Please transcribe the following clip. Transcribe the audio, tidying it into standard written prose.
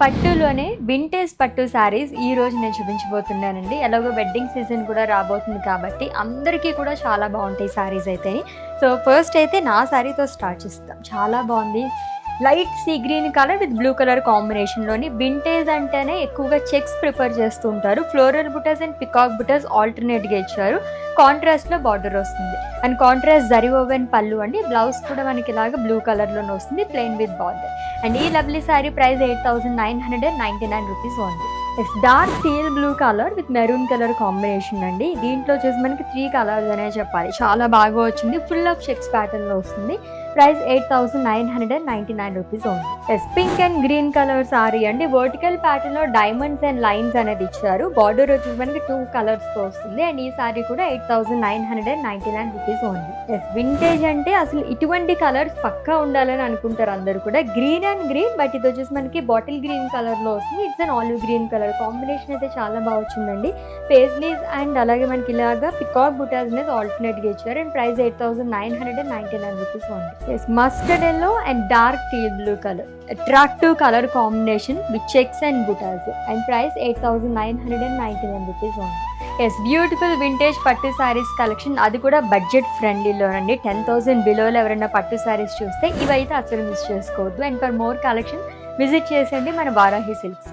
పట్టులోనే vintage పట్టు శారీస్ ఈ రోజు నేను చూపించబోతున్నానండి. ఎలాగో వెడ్డింగ్ సీజన్ కూడా రాబోతుంది కాబట్టి అందరికీ కూడా చాలా బాగుంటాయి శారీస్ అయితే. సో ఫస్ట్ అయితే నా శారీతో స్టార్ట్ చేస్తాం. చాలా బాగుంది. Light sea green colour with blue colour కాంబినేషన్లోని. వింటేజ్ అంటేనే ఎక్కువగా చెక్స్ ప్రిఫర్ చేస్తూ ఉంటారు. Floral butas and peacock butas ఆల్టర్నేట్గా ఇచ్చారు. కాంట్రాస్ట్లో బార్డర్ వస్తుంది అండ్ కాంట్రాస్ట్ జరీ ఓవెన్ పళ్ళు అండి. బ్లౌజ్ కూడా మనకి ఇలాగ బ్లూ కలర్లోనే వస్తుంది, ప్లెయిన్ విత్ బార్డర్. అండ్ ఈ లవ్లీ శారీ ప్రైస్ 8,999 రూపీస్ ఉంది. Dark teal blue colour with maroon colour combination అండి. దీంట్లో వచ్చేసి మనకి 3 కలర్స్ అనే చెప్పాలి. చాలా బాగా వచ్చింది. ఫుల్ ఆఫ్ చెక్స్ ప్యాటర్న్లో వస్తుంది. ప్రైస్ 8,999 రూపీస్ ఉంది. Pink and green colour sorry అండి. వర్టికల్ ప్యాటర్న్ లో డైమండ్స్ అండ్ లైన్స్ అనేది ఇచ్చారు. బార్డర్ వచ్చేసి మనకి 2 కలర్స్ తో వస్తుంది. అండ్ ఈ సారీ కూడా 8,999 రూపీస్ ఉంది. వింటేజ్ అంటే అసలు ఇటువంటి కలర్స్ పక్కా ఉండాలని అనుకుంటారు అందరు కూడా. గ్రీన్ అండ్ గ్రీన్, బట్ ఇది వచ్చేసి మనకి బాటిల్ గ్రీన్ కలర్ లో వస్తుంది. It's an olive green colour combination అయితే చాలా బాగా వచ్చిందండి. పేజ్లీస్ అండ్ అలాగే మనకి ఇలాగా పికాక్ బుటాస్ అనేది ఆల్టర్నేట్ గా ఇచ్చారు. అండ్ ప్రైస్ 8,999 రూపీస్ ఉంది. Mustard yellow and dark teal blue colour, attractive colour combination with checks and బుటాస్. అండ్ ప్రైస్ 8,999 రూపీస్ ఉంది. బ్యూటిఫుల్ వింటేజ్ పట్టు శారీస్ కలెక్షన్, అది కూడా బడ్జెట్ ఫ్రెండ్లీలోనండి. 10,000 బిలోలో ఎవరైనా పట్టు శారీస్ చూస్తే ఇవైతే అసలు మిస్ చేసుకోవద్దు. And for more collection visit చేసేయండి మన వారాహి సిల్క్స్.